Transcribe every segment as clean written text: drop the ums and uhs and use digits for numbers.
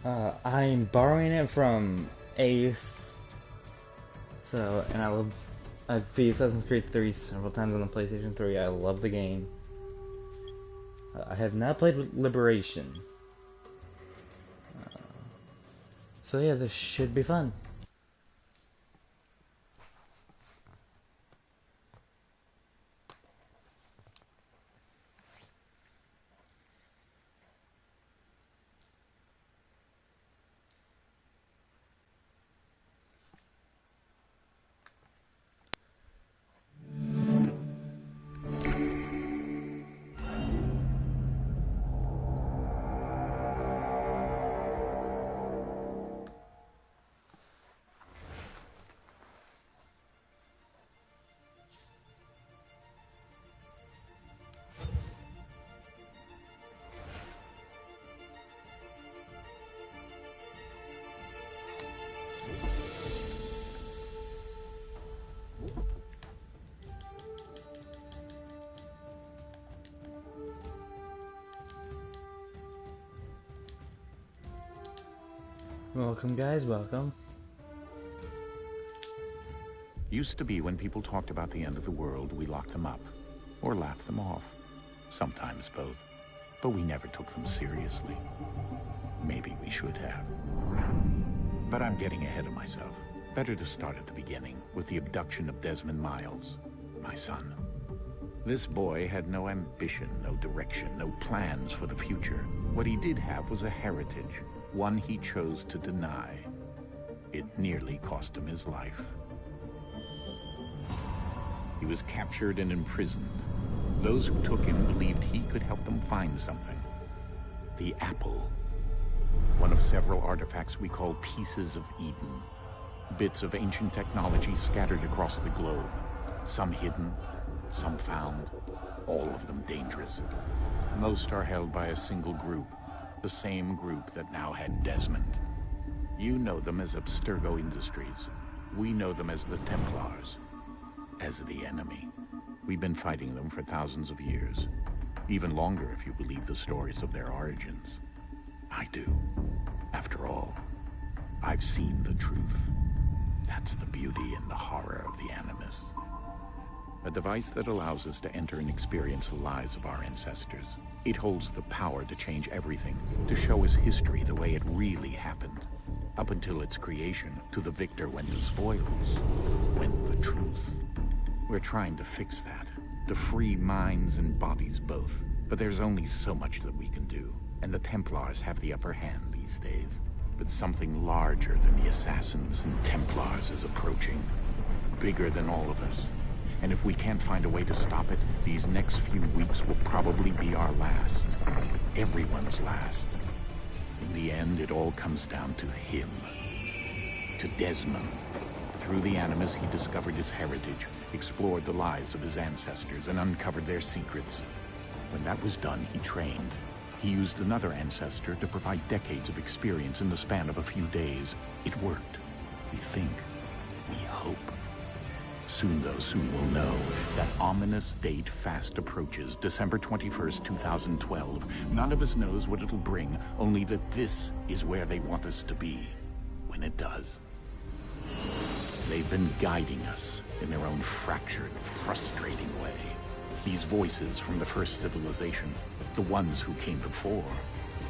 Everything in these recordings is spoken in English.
I'm borrowing it from Ace. So, and I've beat Assassin's Creed 3 several times on the PlayStation 3. I love the game. I have not played Liberation. So yeah, this should be fun. Welcome guys, welcome. Used to be when people talked about the end of the world, we locked them up. Or laughed them off. Sometimes both. But we never took them seriously. Maybe we should have. But I'm getting ahead of myself. Better to start at the beginning, with the abduction of Desmond Miles, my son. This boy had no ambition, no direction, no plans for the future. What he did have was a heritage, one he chose to deny. It nearly cost him his life. He was captured and imprisoned. Those who took him believed he could help them find something. The apple. One of several artifacts we call Pieces of Eden. Bits of ancient technology scattered across the globe. Some hidden, some found, all of them dangerous. Most are held by a single group, the same group that now had Desmond. You know them as Abstergo Industries. We know them as the Templars. As the enemy. We've been fighting them for thousands of years. Even longer if you believe the stories of their origins. I do. After all, I've seen the truth. That's the beauty and the horror of the Animus. A device that allows us to enter and experience the lives of our ancestors. It holds the power to change everything, to show us history the way it really happened. Up until its creation, to the victor went the spoils, went the truth. We're trying to fix that, to free minds and bodies both. But there's only so much that we can do, and the Templars have the upper hand these days. But something larger than the Assassins and Templars is approaching. Bigger than all of us. And if we can't find a way to stop it, these next few weeks will probably be our last. Everyone's last. In the end, it all comes down to him. To Desmond. Through the Animus, he discovered his heritage, explored the lives of his ancestors, and uncovered their secrets. When that was done, he trained. He used another ancestor to provide decades of experience in the span of a few days. It worked. We think. We hope. Soon, though, soon we'll know. That ominous date fast approaches, December 21st, 2012. None of us knows what it'll bring, only that this is where they want us to be. When it does. They've been guiding us in their own fractured, frustrating way. These voices from the first civilization, the ones who came before,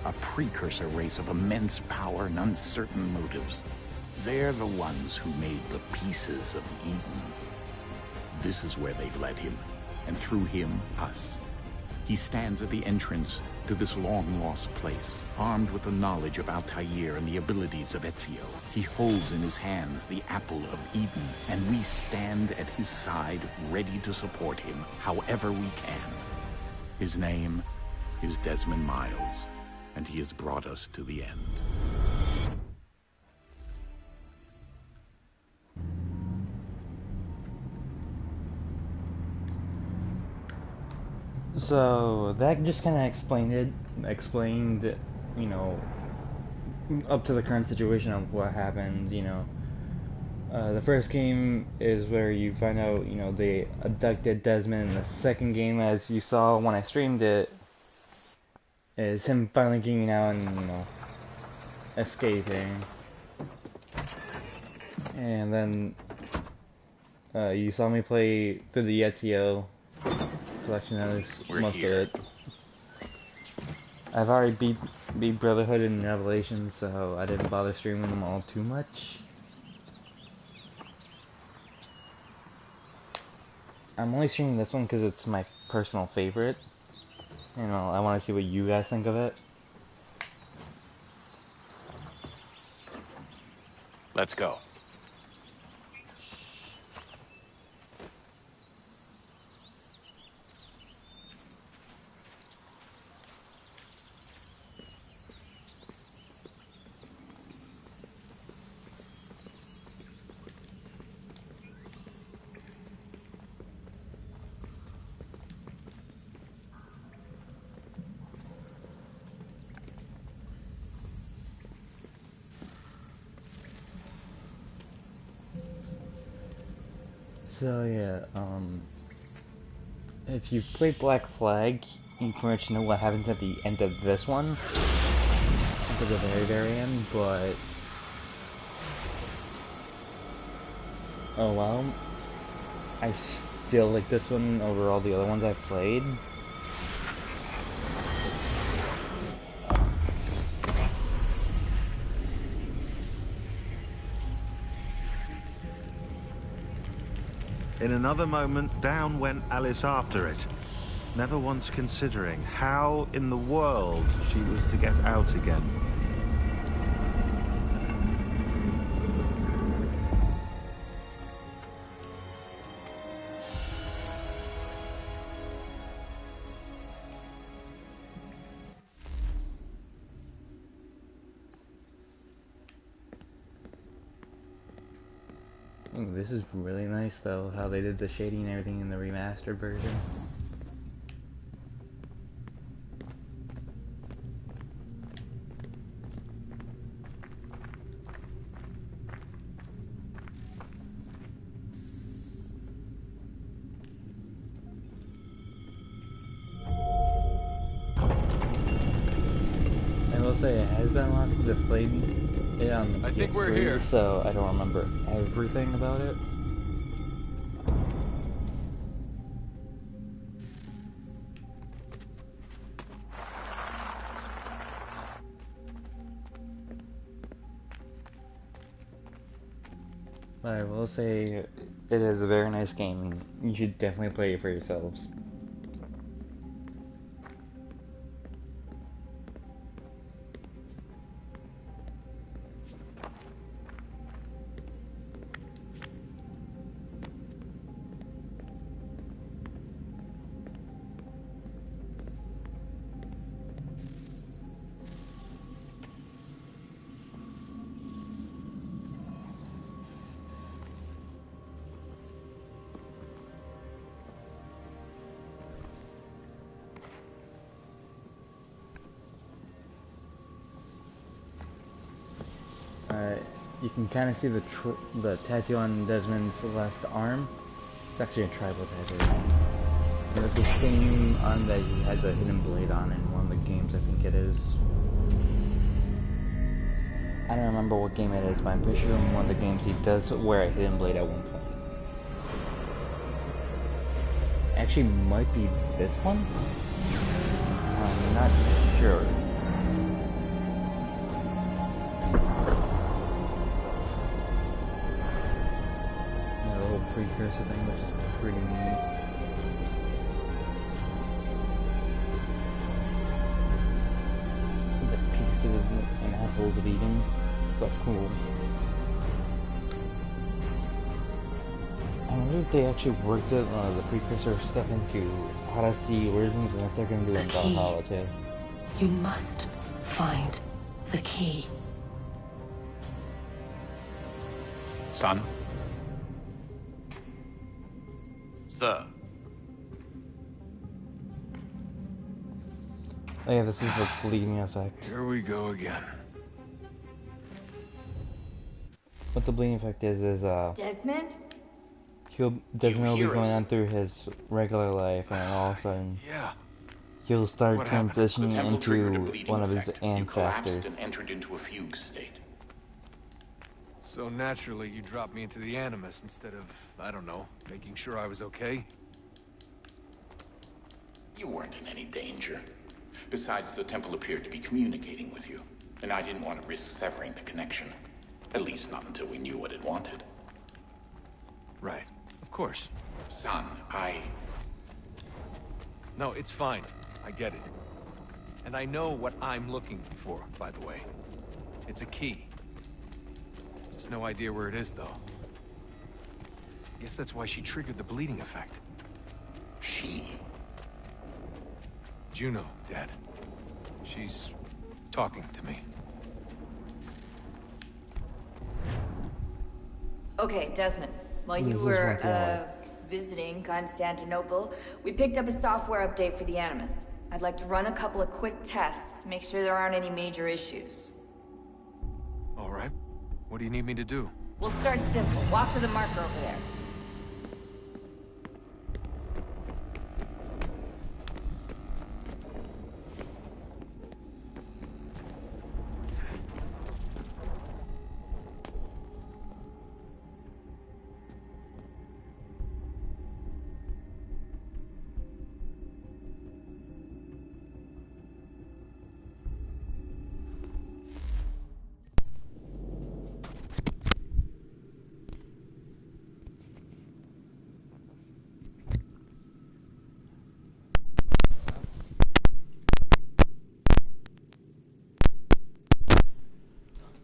a precursor race of immense power and uncertain motives. They're the ones who made the Pieces of Eden. This is where they've led him, and through him, us. He stands at the entrance to this long-lost place, armed with the knowledge of Altair and the abilities of Ezio. He holds in his hands the Apple of Eden, and we stand at his side, ready to support him however we can. His name is Desmond Miles, and he has brought us to the end. So that just kind of explained, you know, up to the current situation of what happened, you know. The first game is where you find out, you know, they abducted Desmond. And the second game, as you saw when I streamed it, is him finally getting out and, you know, escaping. And then you saw me play through the Ezio collection. That was most of it. I've already beat Brotherhood and Revelation, so I didn't bother streaming them all too much. I'm only streaming this one because it's my personal favorite. You know, I want to see what you guys think of it. Let's go. So yeah, if you play Black Flag, you pretty much know what happens at the end of this one, at the very end, but oh well, I still like this one over all the other ones I've played. In another moment, down went Alice after it, never once considering how in the world she was to get out again. Ooh, this is really nice though, how they did the shading and everything in the remastered version. I will say it has been a while since I've played it on the PS3, so I don't remember everything about it. But I will say it is a very nice game, and you should definitely play it for yourselves. You can kind of see the tattoo on Desmond's left arm. It's actually a tribal tattoo. And it's the same arm that he has a hidden blade on in one of the games, I think it is. I don't remember what game it is, but I'm pretty sure in one of the games he does wear a hidden blade at one point. Actually, might be this one? I'm not sure. Precursor thing, which is pretty neat. The pieces and apples of Eden. It's all cool. I wonder if they actually worked the precursor stuff into Odyssey Origins, and if they're going to do it in Valhalla too. You must find the key. Son? Sir. Oh yeah, this is the bleeding effect. Here we go again. What the bleeding effect is Desmond? Desmond will be going on through his regular life, and all of a sudden, Yeah. he'll start What happened? The transitioning temple triggered a into bleeding one of his effect. You collapsed ancestors. and entered into a fugue state. So naturally, you dropped me into the Animus instead of, I don't know, making sure I was okay? You weren't in any danger. Besides, the temple appeared to be communicating with you, and I didn't want to risk severing the connection. At least not until we knew what it wanted. Right. Of course. Son, No, it's fine. I get it. And I know what I'm looking for, by the way. It's a key. Just no idea where it is, though. Guess that's why she triggered the bleeding effect. She? Juno, Dad. She's talking to me. Okay, Desmond. While you This is were, one thing I like. visiting Constantinople, we picked up a software update for the Animus. I'd like to run a couple of quick tests, make sure there aren't any major issues. All right. What do you need me to do? We'll start simple. Walk to the marker over there.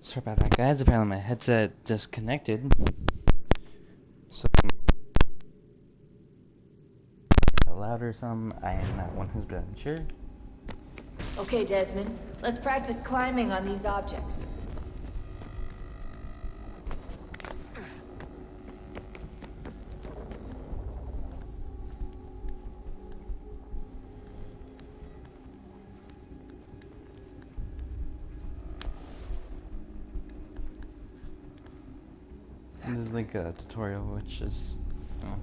Sorry about that, guys. Apparently my headset disconnected. So louder some. I am not 100% sure. Okay, Desmond. Let's practice climbing on these objects. This is like a tutorial, which is, you know,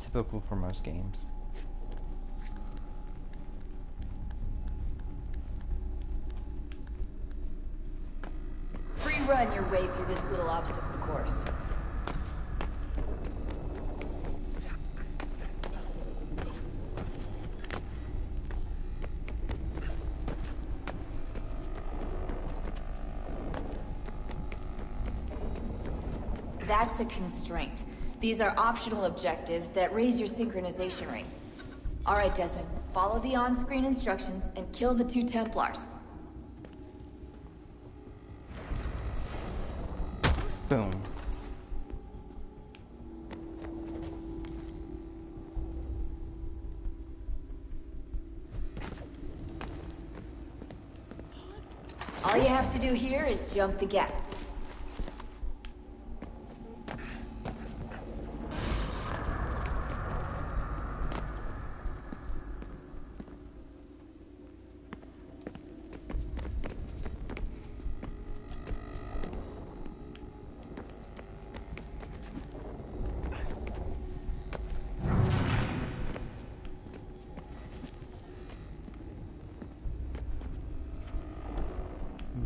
typical for most games. Free run your way through this little obstacle course. That's a constraint. These are optional objectives that raise your synchronization rate. All right, Desmond. Follow the on-screen instructions and kill the 2 Templars. Boom. All you have to do here is jump the gap.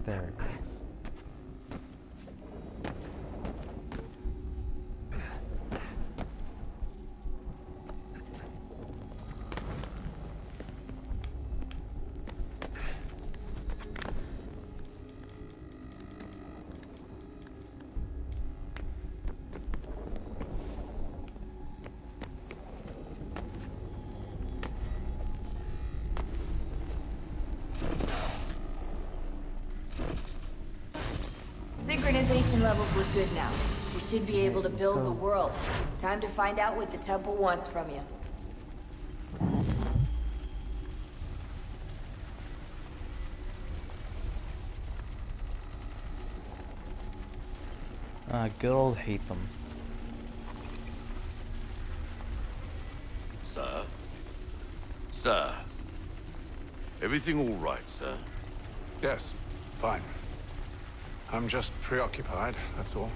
There it is. Synchronization levels look good now. We should be able to build the world. Time to find out what the temple wants from you. Good old Hatham. Sir? Sir? Everything all right, sir? Yes, fine. I'm just preoccupied, that's all.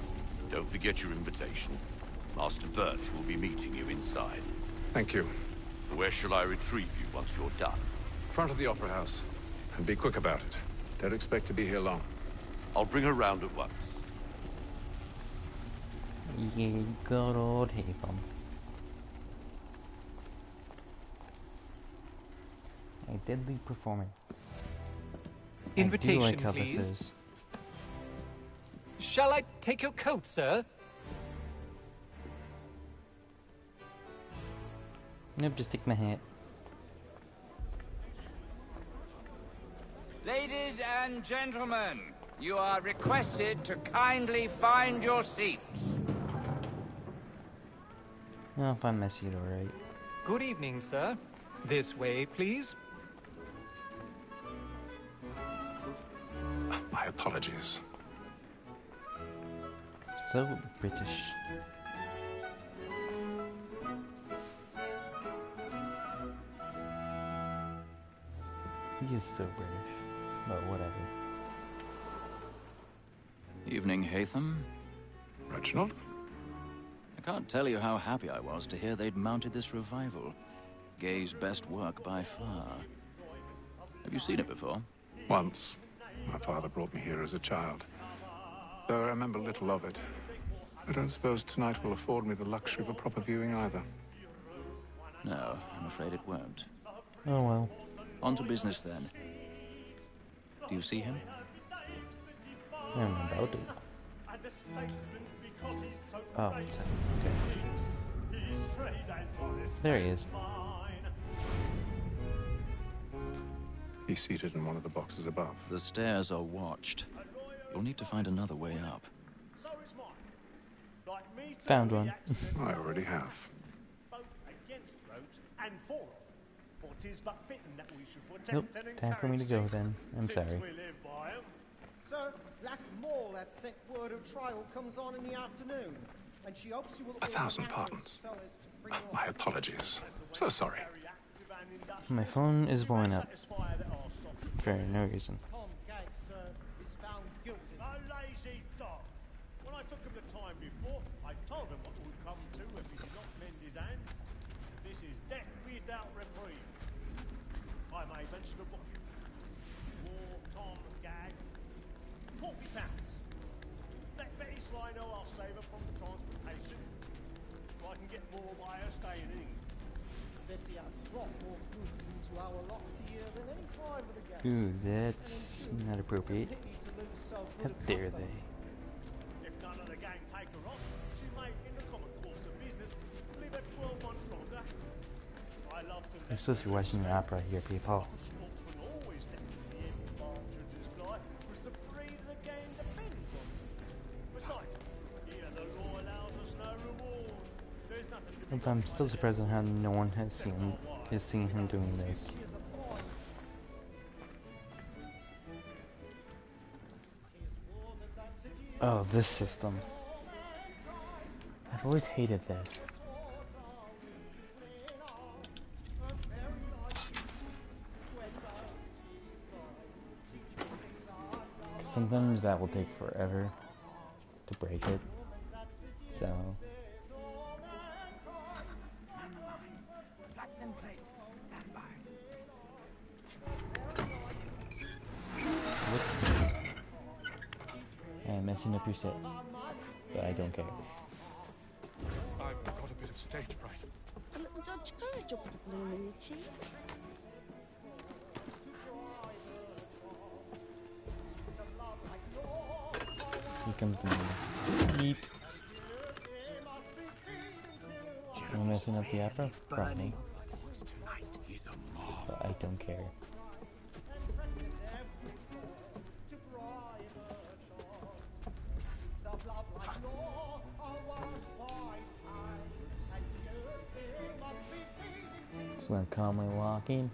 Don't forget your invitation. Master Birch will be meeting you inside. Thank you. Where shall I retrieve you once you're done? Front of the Opera House. And be quick about it. Don't expect to be here long. I'll bring her round at once. Yeah, good old Hatham. A deadly performance. Invitation, I do like how please. this is. Shall I take your coat, sir? Nope, just take my hat. Ladies and gentlemen, you are requested to kindly find your seats. I'll find my seat alright. Good evening, sir. This way, please. My apologies. So British. He is so British. But whatever. Evening, Hatham. Reginald? I can't tell you how happy I was to hear they'd mounted this revival. Gay's best work by far. Have you seen it before? Once. My father brought me here as a child. Though I remember little of it. I don't suppose tonight will afford me the luxury of a proper viewing either. No, I'm afraid it won't. Oh well. On to business then. Do you see him? I'm about to. Oh, okay. There he is. He's seated in one of the boxes above. The stairs are watched. You'll need to find another way up. Found one. I already have. Nope, time for me to go then. I'm sorry. Sir, Black Mall had sent word of trial comes on in the afternoon, and she hopes you will... 1,000 pardons. My apologies. So sorry. My phone is blowing up. For no reason. Tom Gates, sir, is found guilty. A lazy dog. When I took him the time before, I told him what would come to if he did not lend his hand. This is death without reprieve. I may mention a book. War Tom Gag. £40. Let Betty Sly know I'll save her from the transportation. So I can get more by her staying in England. Betty has dropped more goods into our lot a year than any five of the gang. Ooh, that's not appropriate. How dare they? If none of the gang take her on, she may, in the common course of business, live her 12 months longer. I love to... You're supposed to be watching the opera here, people. Sportsman always thinks the end Partridge's guy was the breed the game depends on. Besides, here the law allows us no reward. There's nothing to be... I'm still surprised at how no one has seen him doing this. Oh, this system. I've always hated this. Sometimes that will take forever to break it. So... I'm messing up your set, but I don't care. I've got a bit of stage fright. A little Dodge courage up the bloom in your cheek. Here comes the yeet. Am I messing up the opera? Probably. But I don't care. So I'm calmly walking.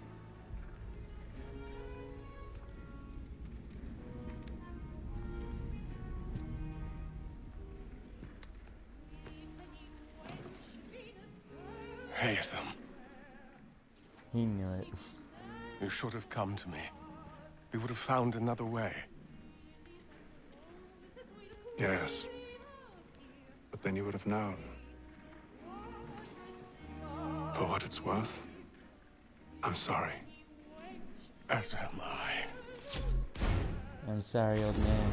Hatham. He knew it. You should have come to me. We would have found another way. Yes. But then you would have known. For what it's worth, I'm sorry. As am I. I'm sorry, old man.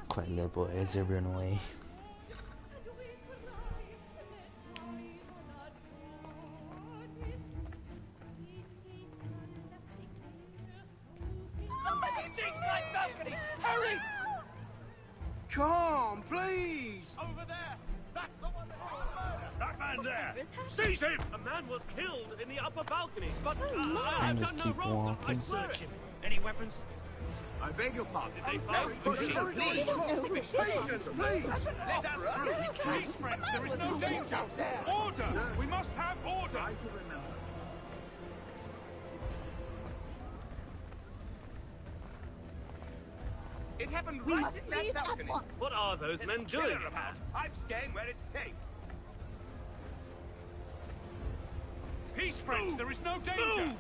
Quiet little boy as they run away. Stateside balcony! Hurry! Come, please! Over there! That's the one that man there! Seize him! A man was killed in the upper balcony, but I have done no wrong. I swear it. Any weapons? I beg your pardon. Did they find Pushing, please! Patience, please! Let us through! Please, friends, there is no danger! Order! We must have order! It happened We right must at that leave at balcony. once. What are those There's men a killer doing? about. I'm staying where it's safe. Peace, friends, there is no danger! Move!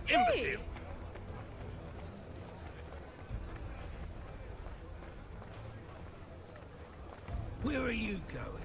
Imbecile! Where are you going?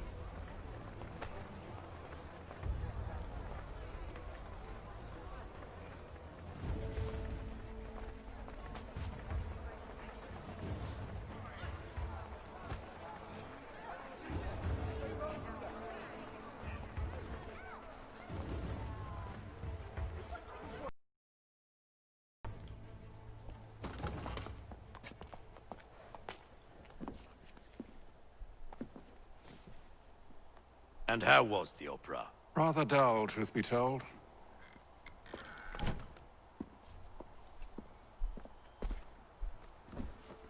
And how was the opera? Rather dull, truth be told.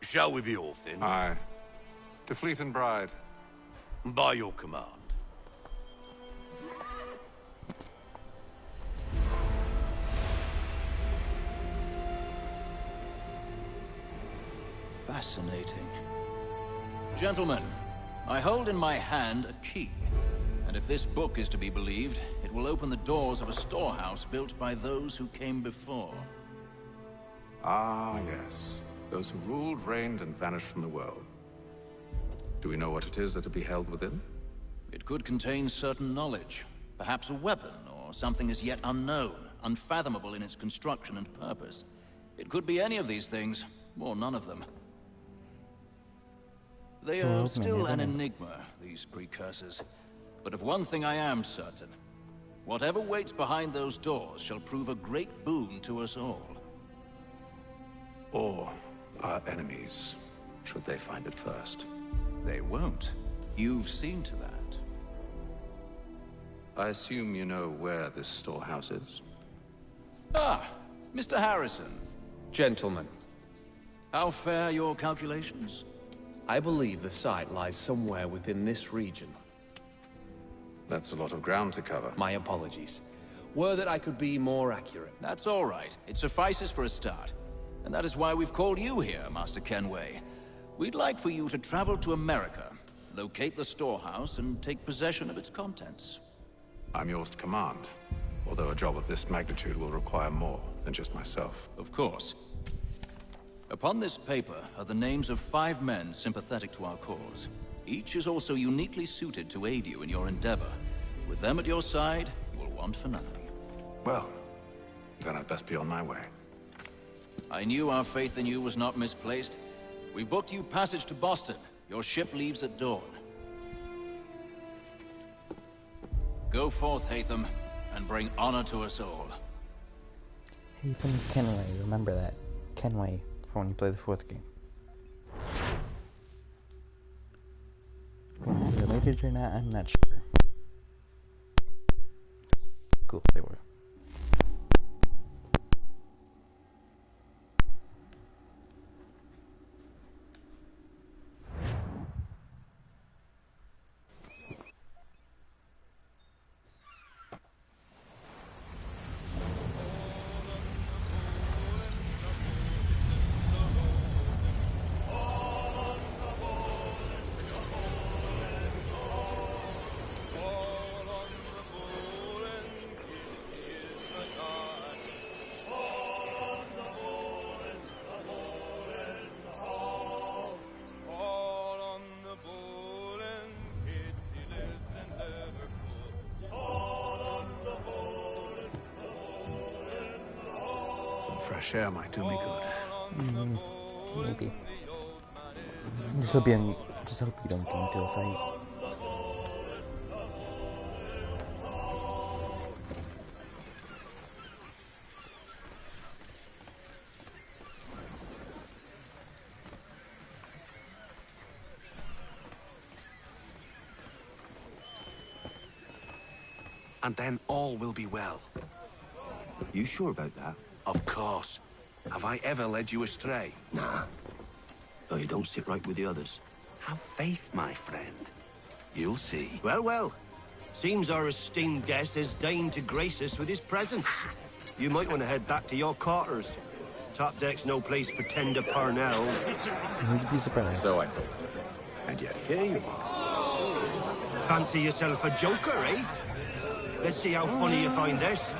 Shall we be off then? Aye. To Fleet and Bride. By your command. Fascinating. Gentlemen, I hold in my hand a key. And if this book is to be believed, it will open the doors of a storehouse built by those who came before. Ah, yes. Those who ruled, reigned, and vanished from the world. Do we know what it is that will be held within? It could contain certain knowledge. Perhaps a weapon, or something as yet unknown, unfathomable in its construction and purpose. It could be any of these things, or none of them. They are still an enigma, these precursors. But of one thing I am certain. Whatever waits behind those doors shall prove a great boon to us all. Or our enemies, should they find it first. They won't. You've seen to that. I assume you know where this storehouse is? Ah, Mr. Harrison. Gentlemen, How fare your calculations? I believe the site lies somewhere within this region. That's a lot of ground to cover. My apologies. Were that I could be more accurate. That's all right. It suffices for a start. And that is why we've called you here, Master Kenway. We'd like for you to travel to America, locate the storehouse, and take possession of its contents. I'm yours to command, although a job of this magnitude will require more than just myself. Of course. Upon this paper are the names of 5 men sympathetic to our cause. Each is also uniquely suited to aid you in your endeavor. With them at your side, you will want for nothing. Well, then I'd best be on my way. I knew our faith in you was not misplaced. We've booked you passage to Boston. Your ship leaves at dawn. Go forth, Hatham, and bring honor to us all. Hatham Kenway, remember that. Kenway, for when you play the 4th game. Related or not, I'm not sure. Cool, they were. Fresh air might do me good. Maybe. Just hope you don't get into a fight. And then all will be well. You sure about that? Of course. Have I ever led you astray? Nah. Oh, you don't sit right with the others. Have faith, my friend. You'll see. Well, well. Seems our esteemed guest has deigned to grace us with his presence. You might want to head back to your quarters. Top deck's no place for tender Parnells. You'd be surprised. So I thought. And yet here you are. Fancy yourself a joker, eh? Let's see how funny you find this.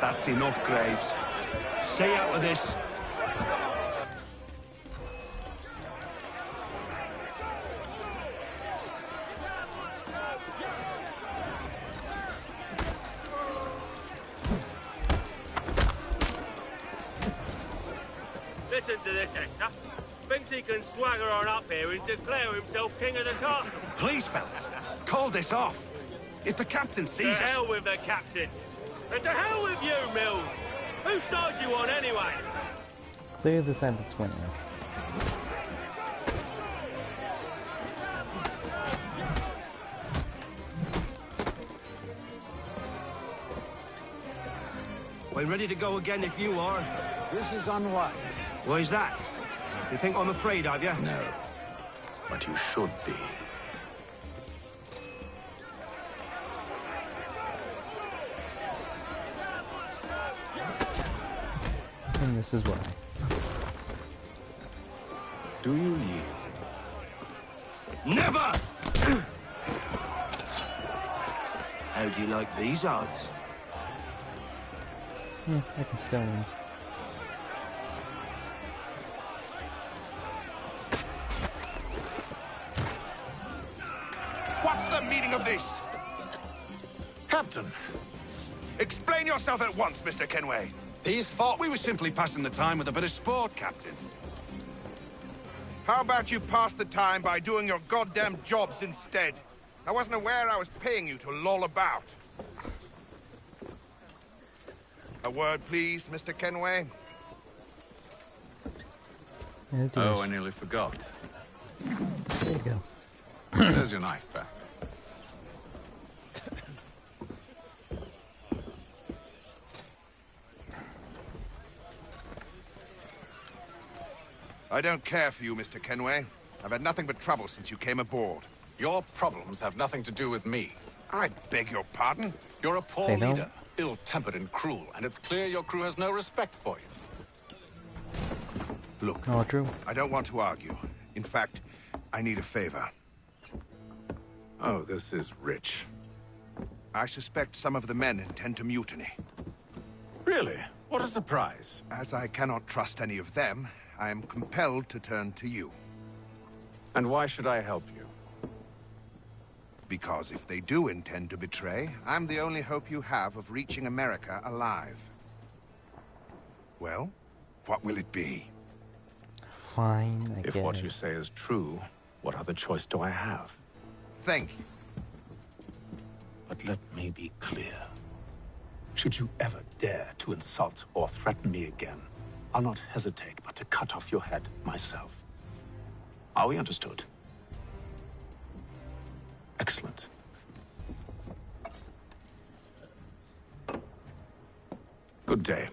That's enough, Graves. Stay out of this. Listen to this, Hector. Thinks he can swagger on up here and declare himself king of the castle. Please, fellas, call this off. If the captain sees us... To hell with the captain. And to hell with you, Mills. Whose side you on, anyway? Clear the side that's winning. We're ready to go again if you are. This is unwise. Why's that? You think I'm afraid of you? No. But you should be. And this is why. Do you yield? Never! How do you like these odds? Yeah, I can still win. What's the meaning of this? Captain! Explain yourself at once, Mr. Kenway. These thought we were simply passing the time with a bit of sport, Captain. How about you pass the time by doing your goddamn jobs instead? I wasn't aware I was paying you to loll about. A word, please, Mr. Kenway. Oh, I nearly forgot. There you go. There's your knife back. I don't care for you, Mr. Kenway. I've had nothing but trouble since you came aboard. Your problems have nothing to do with me. I beg your pardon? You're a poor They don't. leader, ill-tempered and cruel, and it's clear your crew has no respect for you. Look, Oh, true. I don't want to argue. In fact, I need a favor. Oh, this is rich. I suspect some of the men intend to mutiny. Really? What a surprise. As I cannot trust any of them, I am compelled to turn to you. And why should I help you? Because if they do intend to betray, I'm the only hope you have of reaching America alive. Well, what will it be? Fine, I guess. If what you say is true, what other choice do I have? Thank you. But let me be clear. Should you ever dare to insult or threaten me again, I'll not hesitate but to cut off your head myself. Are we understood? Excellent. Good day.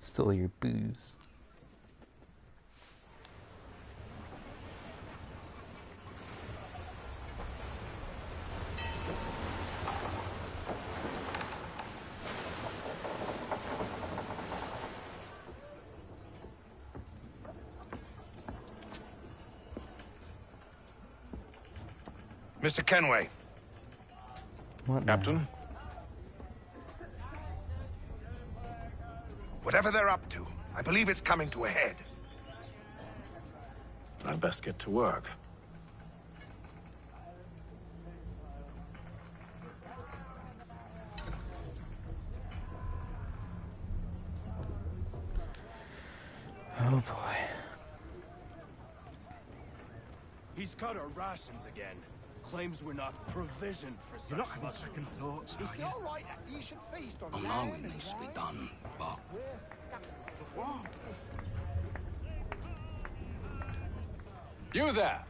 Stole your booze. Mr. Kenway. What Captain? Whatever they're up to, I believe it's coming to a head. I'd best get to work. Oh boy. He's cut our rations again. Claims we're not provisioned for such. You're not having second thoughts, It's not right that you should feast on Allowing lamb and needs to be wine. done, but What? You there!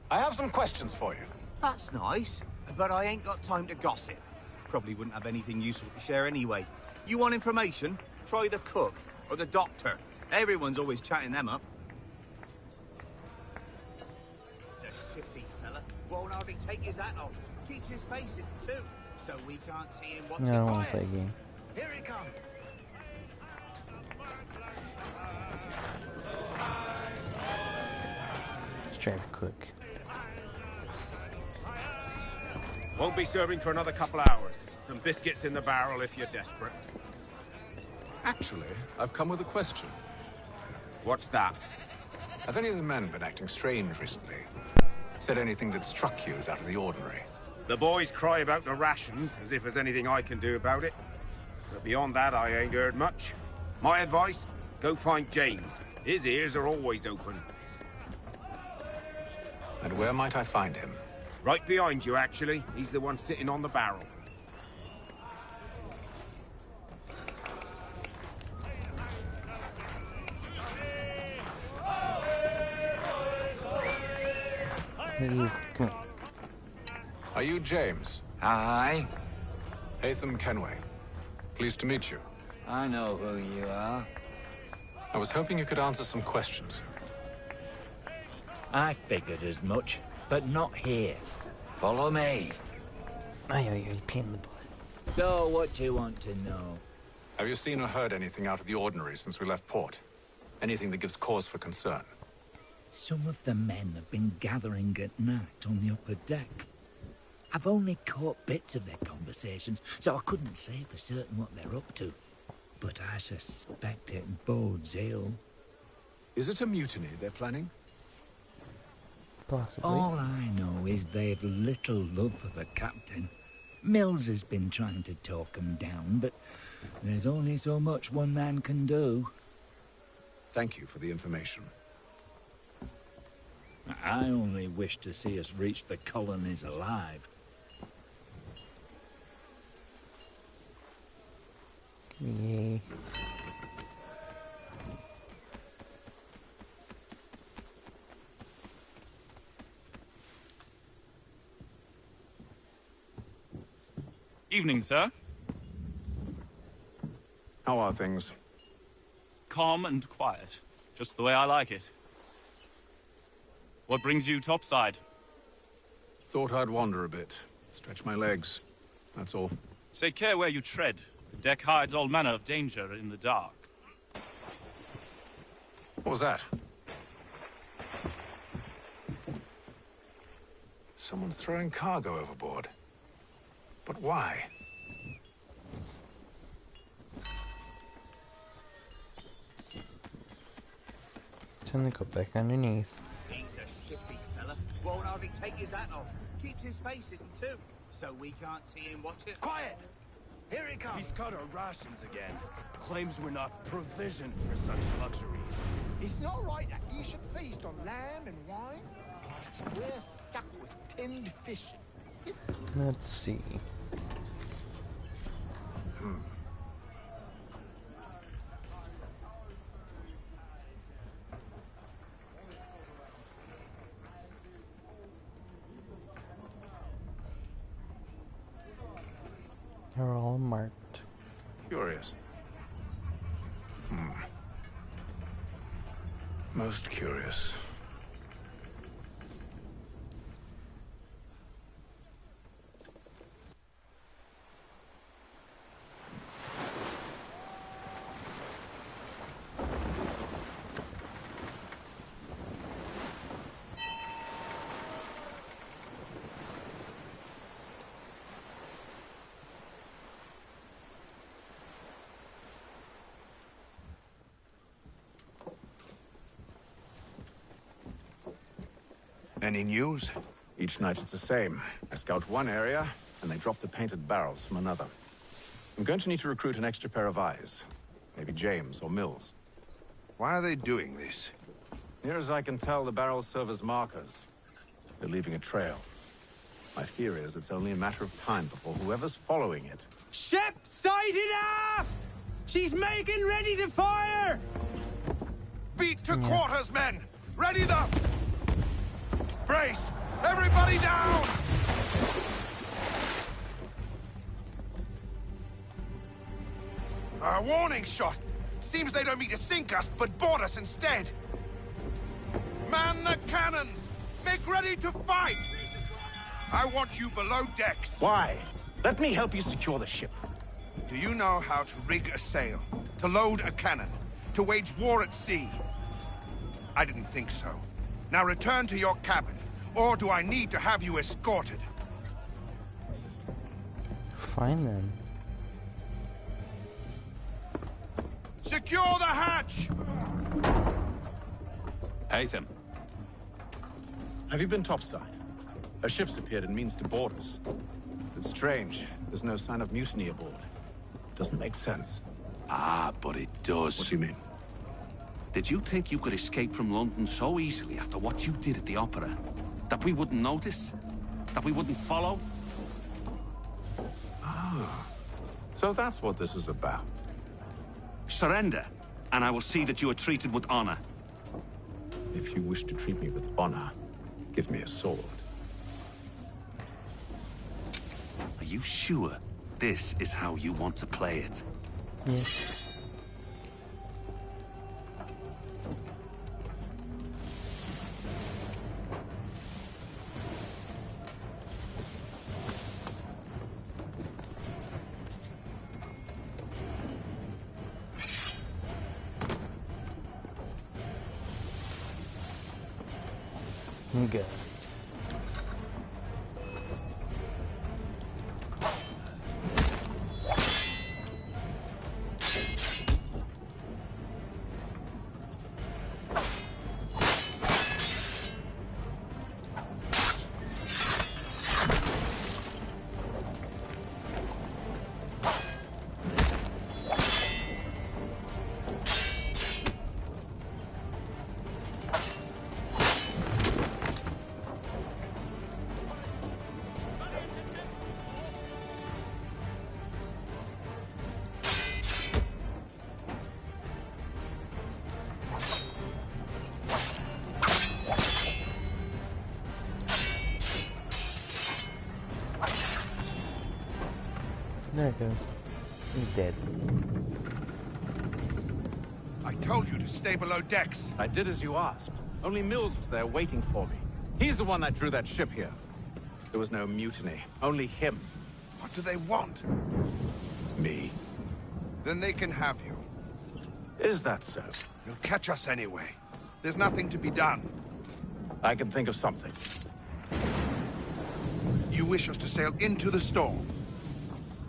I have some questions for you. That's nice, but I ain't got time to gossip. Probably wouldn't have anything useful to share anyway. You want information? Try the cook or the doctor. Everyone's always chatting them up. The shifty fella won't hardly take his hat off. Keeps his face in too, so we can't see him watching. No, I don't want to play a game. Here he comes. Let's try to cook. Won't be serving for another couple hours. Some biscuits in the barrel if you're desperate. Actually, I've come with a question. What's that? Have any of the men been acting strange recently? Said anything that struck you as out of the ordinary? The boys cry about the rations, as if there's anything I can do about it. But beyond that, I ain't heard much. My advice, go find James. His ears are always open. And where might I find him? Right behind you, actually. He's the one sitting on the barrel. Come on. Are you James? Aye. Hatham Kenway. Pleased to meet you. I know who you are. I was hoping you could answer some questions. I figured as much, but not here. Follow me. Aye, you pain in the butt. So what do you want to know? Have you seen or heard anything out of the ordinary since we left port? Anything that gives cause for concern? Some of the men have been gathering at night on the upper deck. I've only caught bits of their conversations, so I couldn't say for certain what they're up to. But I suspect it bodes ill. Is it a mutiny they're planning? Possibly. All I know is they've little love for the captain. Mills has been trying to talk him down, but there's only so much one man can do. Thank you for the information. I only wish to see us reach the colonies alive. Yay. Evening, sir. How are things? Calm and quiet. Just the way I like it. What brings you topside? Thought I'd wander a bit. Stretch my legs. That's all. Take care where you tread. The deck hides all manner of danger in the dark. What was that? Someone's throwing cargo overboard. But why? Time to go back underneath. He's a shifty fella. Won't hardly take his hat off. Keeps his face in too, so we can't see him watching. Quiet! Here he comes! He's cut our rations again. Claims we're not provisioned for such luxuries. It's not right that you should feast on lamb and wine. We're stuck with tinned fish. Let's see. They're all marked. Curious. Most curious. Any news? Each night it's the same. I scout one area, and they drop the painted barrels from another. I'm going to need to recruit an extra pair of eyes. Maybe James or Mills. Why are they doing this? Near as I can tell, the barrels serve as markers. They're leaving a trail. My fear is it's only a matter of time before whoever's following it... Ship sighted aft! She's making ready to fire! Beat to quarters, men! Ready the... Brace! Everybody down! A warning shot! Seems they don't mean to sink us, but board us instead! Man the cannons! Make ready to fight! I want you below decks. Why? Let me help you secure the ship. Do you know how to rig a sail? To load a cannon? To wage war at sea? I didn't think so. Now return to your cabin, or do I need to have you escorted? Fine then. Secure the hatch! Haytham. Have you been topside? A ship's appeared and means to board us. It's strange. There's no sign of mutiny aboard. Doesn't make sense. Ah, but it does. What do you mean? Did you think you could escape from London so easily after what you did at the Opera? That we wouldn't notice? That we wouldn't follow? Ah. So that's what this is about. Surrender, and I will see that you are treated with honor. If you wish to treat me with honor, give me a sword. Are you sure this is how you want to play it? Yes. Good. There it goes. He's dead. I told you to stay below decks. I did as you asked. Only Mills was there waiting for me. He's the one that drew that ship here. There was no mutiny, only him. What do they want? Me. Then they can have you. Is that so? You'll catch us anyway. There's nothing to be done. I can think of something. You wish us to sail into the storm?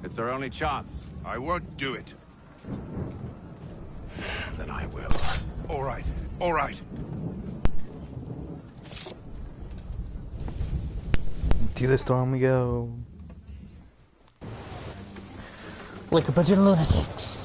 It's our only chance. I won't do it. Then I will. All right, all right. To the storm we go. Like a bunch of lunatics.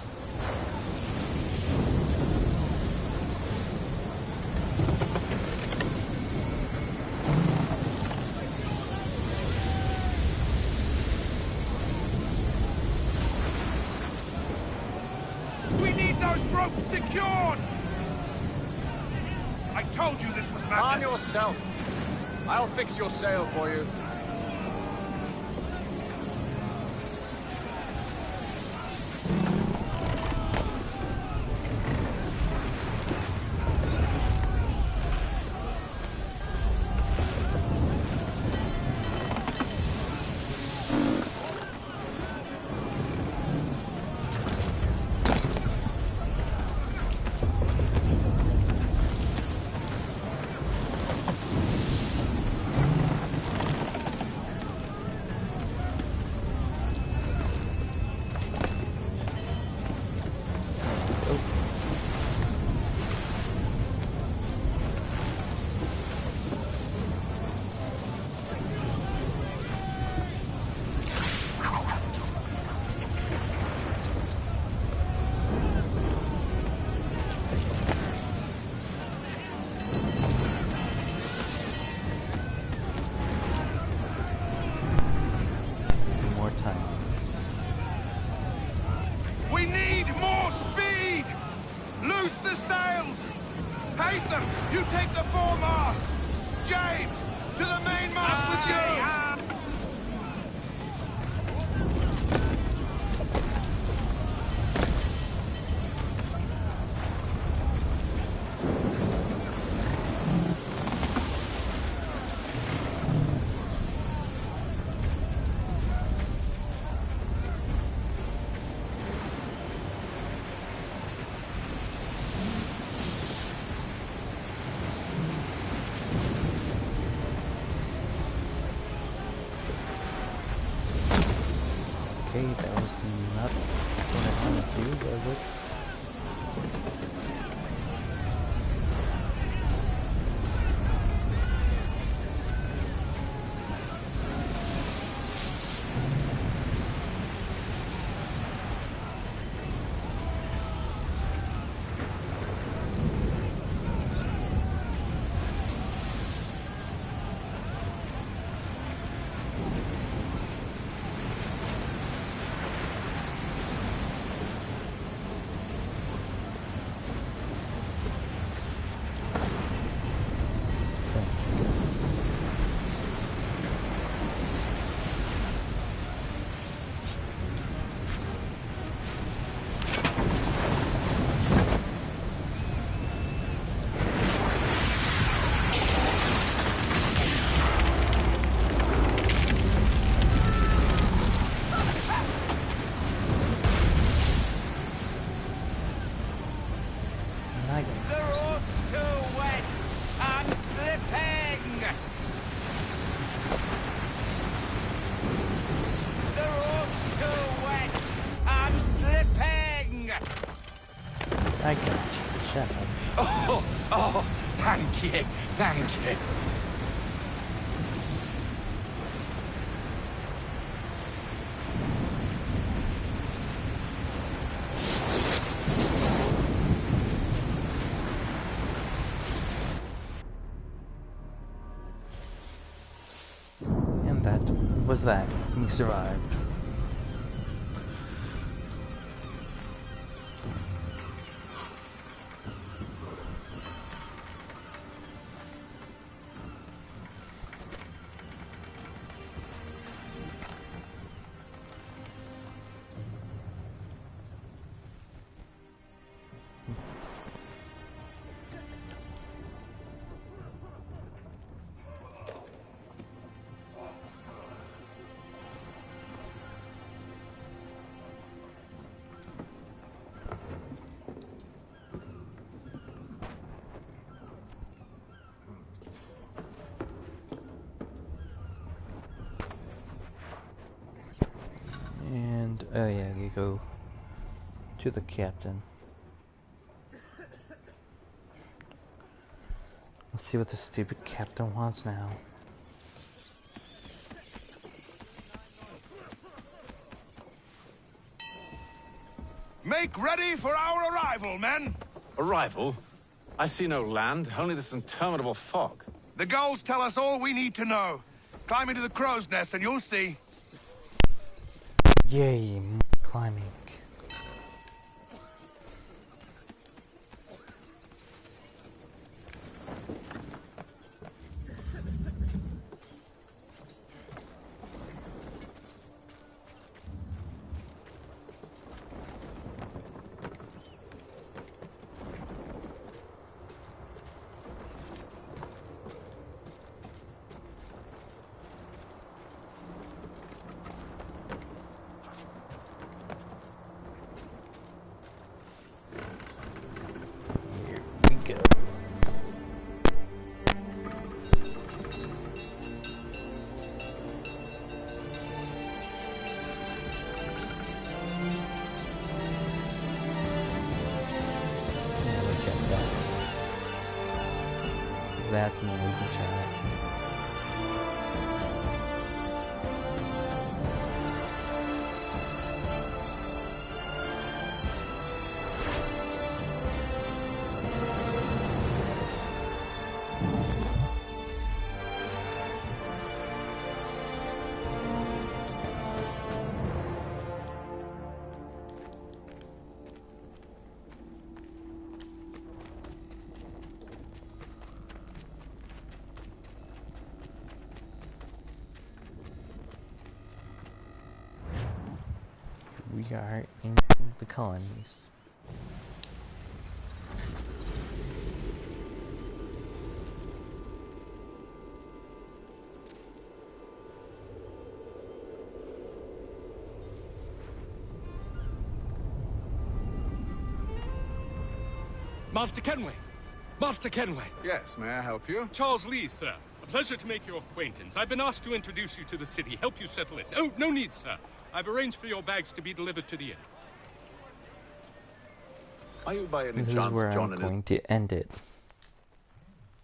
We need those ropes secured! I told you this was madness. Arm yourself. I'll fix your sail for you. You take the foremast! James! To the mainmast with you! Okay, that was not what I wanted to do, was it? I got you. Shut up. Oh, thank you, thank you. And that was that. We survived. And, oh yeah, you go to the captain. Let's see what the stupid captain wants now. Make ready for our arrival, men! Arrival? I see no land, only this interminable fog. The gulls tell us all we need to know. Climb into the crow's nest and you'll see. Yay, climbing. That's an amazing shot. We are in the colonies. Master Kenway! Master Kenway! Yes, may I help you? Charles Lee, sir. A pleasure to make your acquaintance. I've been asked to introduce you to the city, help you settle in. Oh, no need, sir. I've arranged for your bags to be delivered to the inn. Are you by any This is chance where John I'm and his... going to end it.